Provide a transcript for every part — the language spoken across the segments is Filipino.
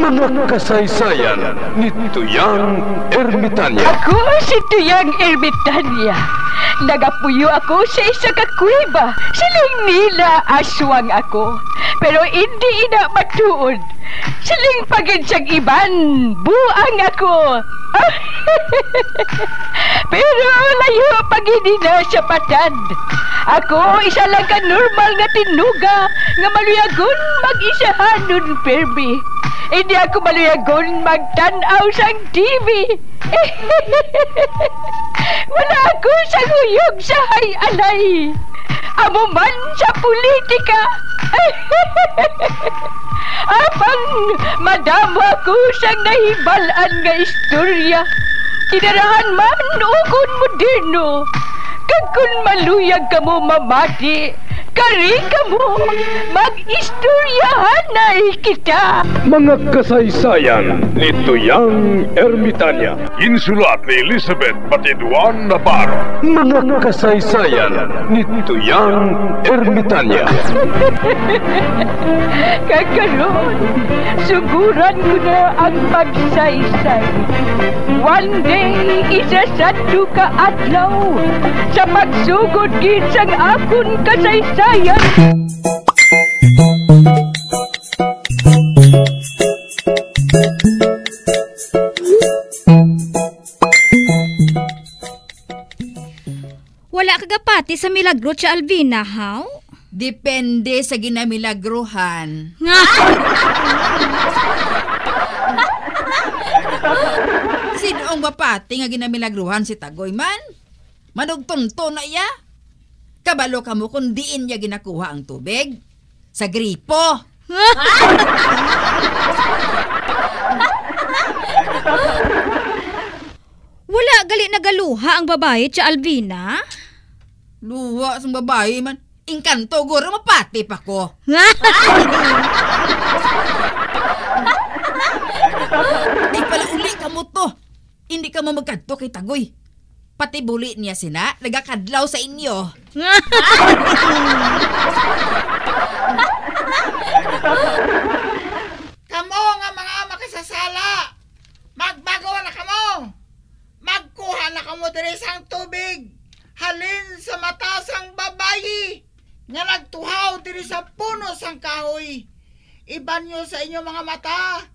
Mga kasaysayan ni Tuyang Ermitanya. Ako si Tuyang Ermitanya. Nagapuyo ako sa isa ka kuweba. Siling nila aswang ako. Pero hindi ina matuod. Siling pagid siyang iban. Buang ako. Pero layo pagid na sa patad. Ako isa lang ka normal nga tinuga nga maluyagon mag-isahanon permi. Hindi ako maluyagon magtanaw sang TV. Wala ako sa nguyog sa hay-alay. Amo man sa politika. Apang madamo ako sang nahibalaan nga istorya. Kinarahan man ukon moderno. Kag kun maluyag ka mo mamati, kari ka mo mag-istoryahan na kita. Mga kasaysayan ni Tuyang Ermitanya. Insulat ni Elizabeth Batiduan Navarro. Mga kasaysayan ni Tuyang Ermitanya. Kakaroon, suguran ko na ang pagsaysay. One day, isasado ka adlaw sa pagsugod gid sang akon kasaysayan. Wala kagapati sa milagro sa Alvina, haw? Depende sa ginamilagrohan. Nga! Sino ang mapati nga ginamilagruhan si Tagoy man? Manugtunto na iya? Kabalo ka mo kung diin niya ginakuha ang tubig? Sa gripo! Wala gali nagaluha ang babae sa Alvina? Luwa sa babae man. Inkanto, guro mapati pa ko. Ay pala uli ka mo to. Hindi ka mo magkadto kay Tagoy. Pati buli niya sina, nagakadlaw sa inyo. Kamo nga mga makasasala, magbago na kamo. Magkuha na kamo diri sang tubig. Halin sa mata sang babayi nga nagtuhaw diri sa puno sang kahoy. Ibanyo sa inyo mga mata.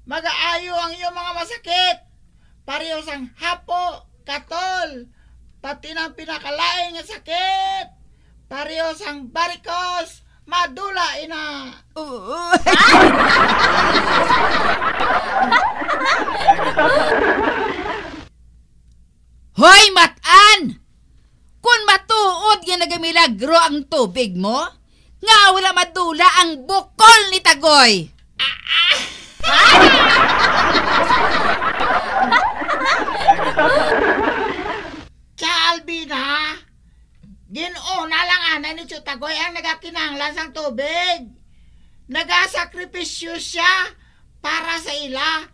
Magaayo ang inyong mga masakit. Pareho sang hapo, katol, pati ng pinakalain nga sakit. Pareho sang barikos, madula ina. Hoy, Matan! Kung matuod nga nagamilagro ang tubig mo, nga wala madula ang bukol ni Tagoy. Cha Albina, ginuna lang ana ni Tagoy ang nagakinahanglan sang tubig. Nagasakripisyo siya para sa ila.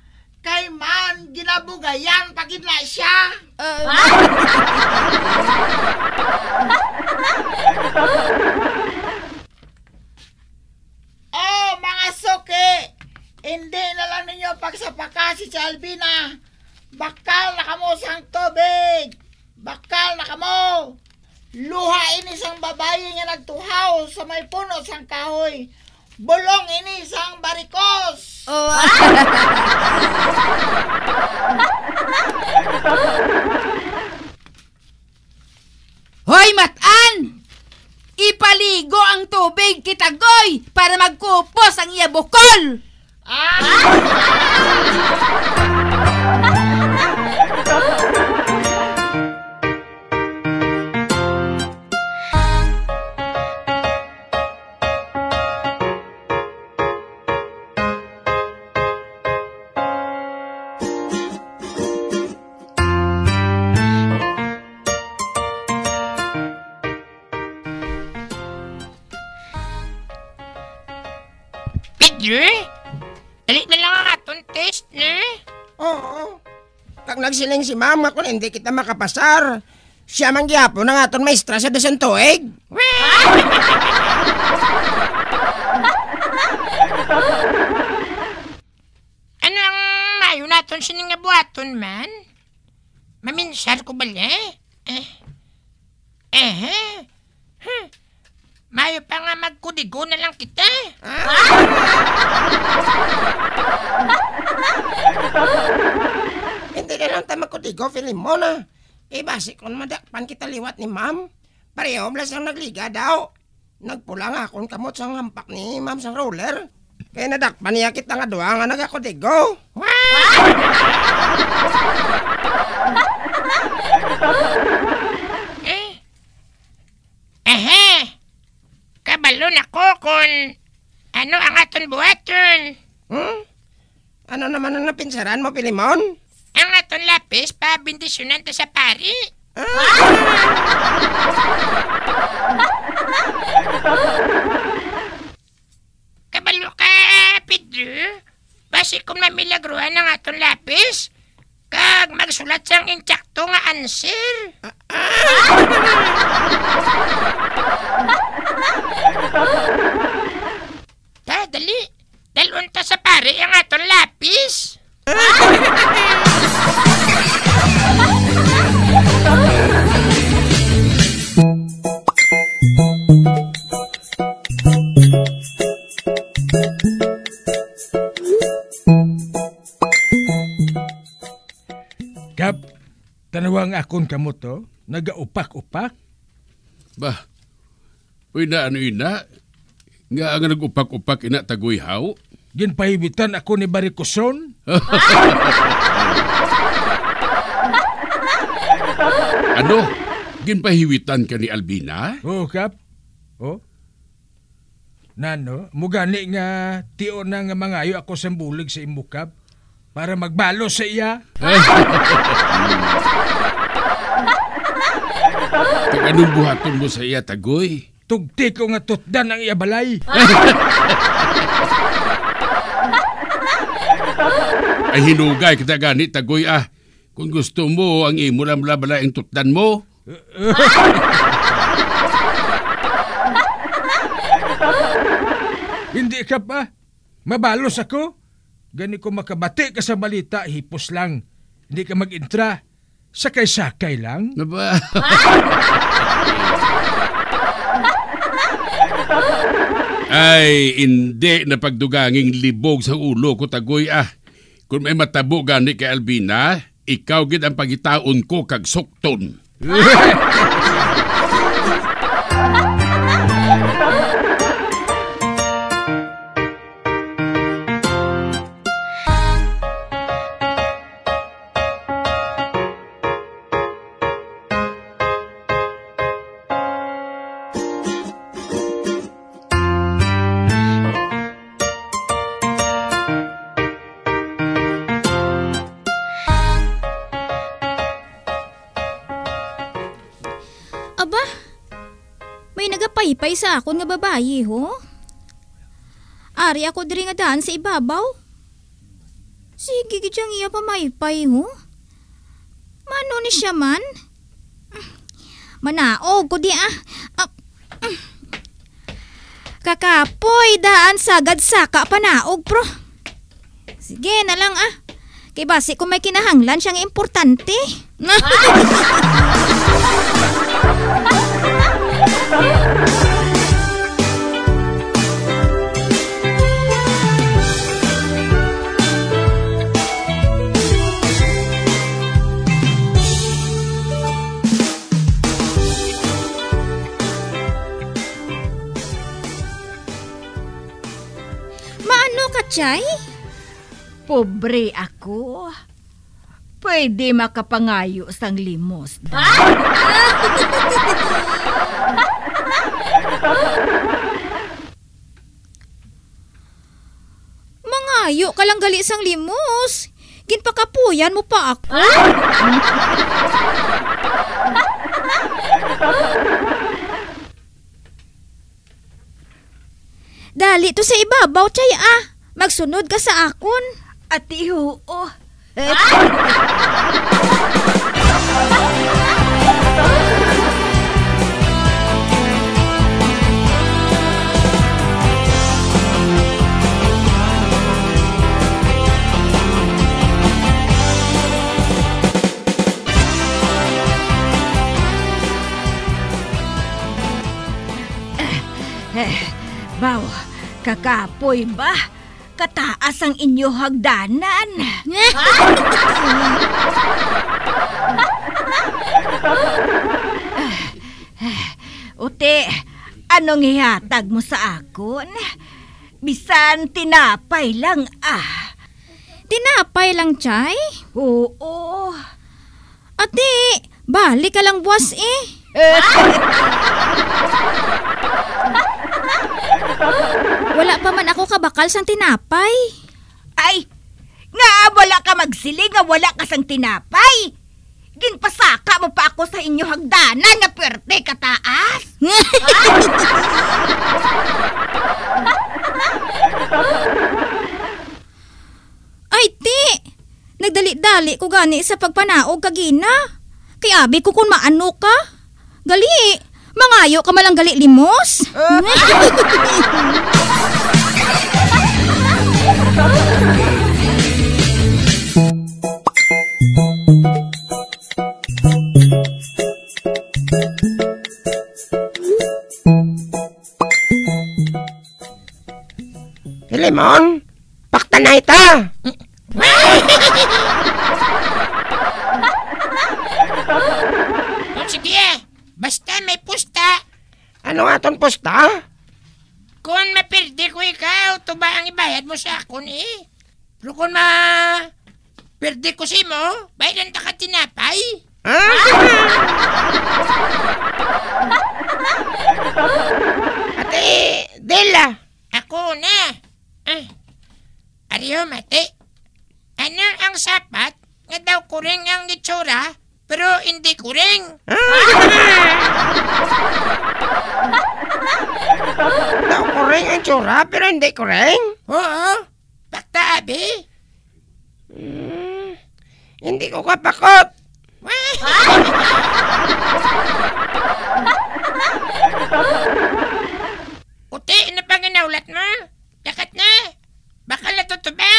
Kay man ginabugayan pagid na siya. Oh, mga suki, hindi na lang ninyo pagsapaka si Albina. Bakal na kamo sang tubig. Bakal na kamo. Luha ini sang babae nga nagtuhaw sa may puno sang kahoy. Bulong ini sang barikos. Hoy, Matan! Ipaligo ang tubig kay Tagoy para magkupos ang iya bukol. Dali na lang ang atong test, ne? Oo. Pag nagsiling si mama kung hindi kita makapasar, siya man gyapon ang aton maestra sa desentoeg. aton sining nga buhaton man. Maminsar ko bala? Mayo pa nga magkudigo na lang kita. Hindi na lang tayo magkudigo, Filimon ah. Basi kung madakpan kita liwat ni ma'am, pareho blas ang nagliga daw. Nagpula nga akong kamot sa hampak ni ma'am sa roller. Kaya nadakpan niya kita nga doang nga nagakudigo. Kabalo na ko kung ano ang aton buhaton. Ano naman ang napinsaran mo, Filimon? Ang aton lapis pa bindisyonan ta sa pari. Kabalo ka, Pedro. Basi kung mamilagruhan ang aton lapis, kag magsulat sang insakto nga answer. Dali. Dalun ta sa pari ang aton lapis. Kap, tanawang akon kamot to, nagaupak-upak. Bah, uy na ano ina, nga ang nag-upak-upak ina taguyhaw. Ginpahibitan ako ni Barikuson. Ano? Ginpahiwitan ka ni Albina? Oo, Kap. Oh. Nano, mugani nga tiyo na nga mangayo ako sa bulig sa imo, Kap, para magbalo sa iya. Kag anong buhaton mo sa iya, Tagoy? Tugti ko nga tutdan ang iya balay. Ay hinugay kita gani, Tagoy ah. Kung gusto mo, ang imo lang labala ang tutdan mo. Hindi ka pa. Mabalos ako. Gani ko makabati ka sa balita, hipos lang. Hindi ka mag-intra. Sakay-sakay lang. Naba? Ay, hindi na pagduganging libog sa ulo ko, Tagoy ah. Kung may matabo gani kay Albina, ikaw gid ang pagitaon ko kag sukton. Aba, may nagapaypay sa akon nga babayi, ho? Ari ako diri nga daan sa ibabaw. Sige, gidyang iya pamaypay, ho? Mano ni siya man? Manaog ko di Kakapoy, daan sagad saka panaog, pro. Sige na lang Kay basi kung may kinahanglan siyang importante. Maano ka, Chay? Pobre ako. Pwede makapangayo sang limos. Mangayo ka lang gali sang limos. Ginpakapuyan mo pa ako. Dali to sa ibabaw, Chay, Magsunod ka sa akon. Ati oo. Kakapoy ba? Kataas ang inyo hagdanan. Ute, anong ihatag mo sa akon? Bisan tinapay lang Tinapay lang, Chay? Oo. Ate, balik ka lang buwas eh. Wala pa man ako kabakal sang tinapay. Ay, nga wala ka magsiling, nga wala ka sang tinapay. Ginpasaka mo pa ako sa inyo hagdanan nga pwerte kataas. Ay, ti! Nagdali-dali ko gani sa pagpanaog kagina. Kay abi ko kung maano ka. Gali, mangayo ka malang gali limos. Limon, pakta na ita. Sige, basta may pusta. Ano nga ton posta? Kung mapirdi ko ikaw, ito ba ang ibayad mo sa akon eh? Pero kung pirdi ko si mo, bayadan ta ka tinapay. Ate, Dela. Ako na. Ariyo, mate. Ano ang sapat? Nga daw kuring ang itsura, pero hindi kuring. Daw kuring ang tsura, pero hindi kuring? Oo. Bakta, abi. Hindi ko kapakot. Uti, ano pang inaulat mo? Dakat na. Baka natutuba.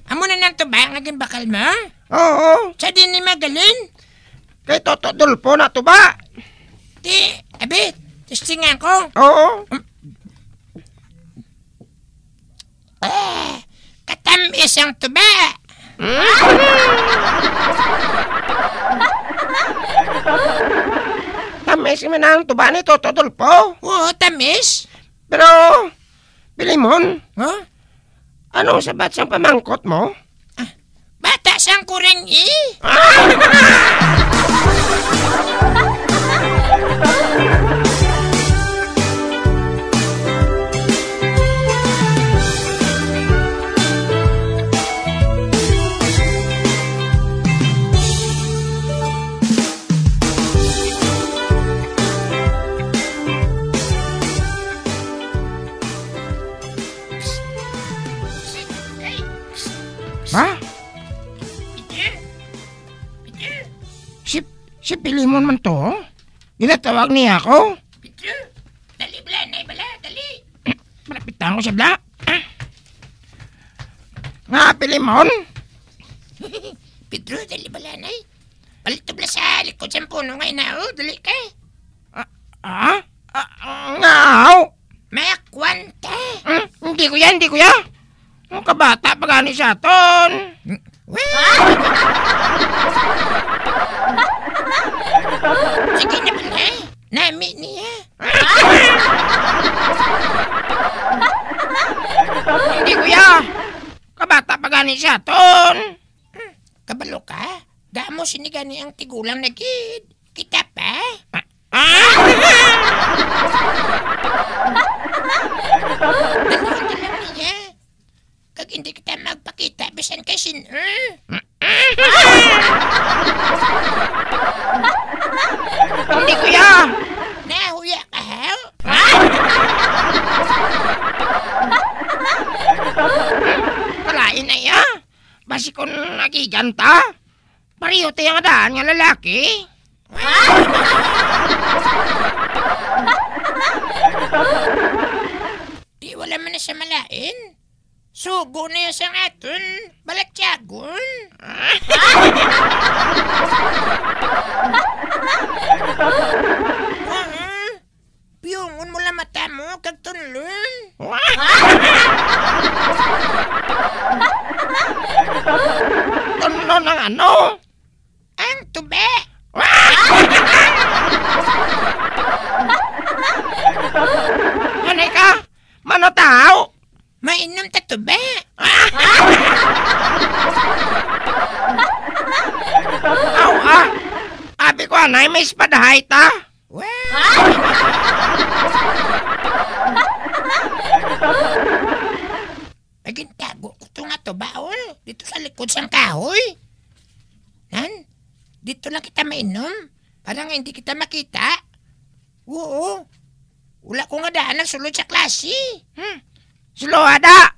Amo na nang tuba ang aging bakal mo? Oo, Sa din ni Magalin? kay Toto Dulpo na to ba? Di, abi, testingan ko. Oo. Katamis ang tuba. Tamis man ang tuba ni Toto Dulpo. Oo, tamis. Pero, Bilimon, Huh? anong sabat siyang pamangkot mo? Bata siyang kuring eh. Ha? Si Bilimon man to? Ginatawag niya ako? Pedro, dali bala, nay bala, dali. Malapitan ko siya bla. Nga, Bilimon? Pedro, dali bala, nay. Palito bala sa likod siyang puno ngayon na, dali ka. Ngaw? May kwanta. Hindi ko yan. Ang kabata pa gani siya ton. Sige na bala, nami niya. Hindi ko yan. Kabata pa gani siya ton. Kabalo ka? Gamo sinigani ang tigulang na gid. Kita pa? Dalawan lang niya. Kag hindi kita magpakita, bisan kay Hindi ko yan. Na, Nagigan ta? Pareho tayo nga daan nga lalaki. Di wala man na siya malain. Sugo na yun sa aton. Balatyagon. Piyungon mo lang mata mo, kag tunlon. Tunlon ng ano? Ang tube. Anay ka? Manotao? Mainom ta tube. Aw Abi ko anay, may espadahay ta. Nagintago ko ito nga to baol. Dito sa likod sang kahoy. Nan, dito lang kita mainom. Parang hindi kita makita. Oo. Wala ko nga daan ng sulod sa klase. Sulohada.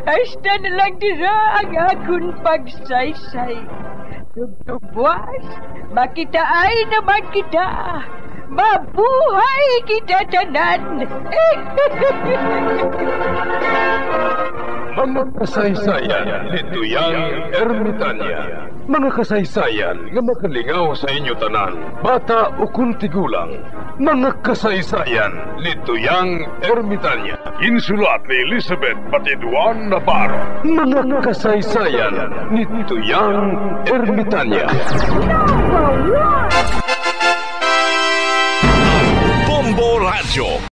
Hasta na lang dira ang akong pagsaysay. Tugtugwas, makitaay naman kita. Mabuhay kita tanan. Mga kasaysayan ni Tuyang Ermitanya. Mga kasaysayan nga makalingaw sa inyo tanan, bata o kuntigulang. Mga kasaysayan ni Tuyang Ermitanya. Insulat ni Elizabeth Batiduan Navarro. Mga kasaysayan ni Tuyang Ermitanya. Bombo Radio.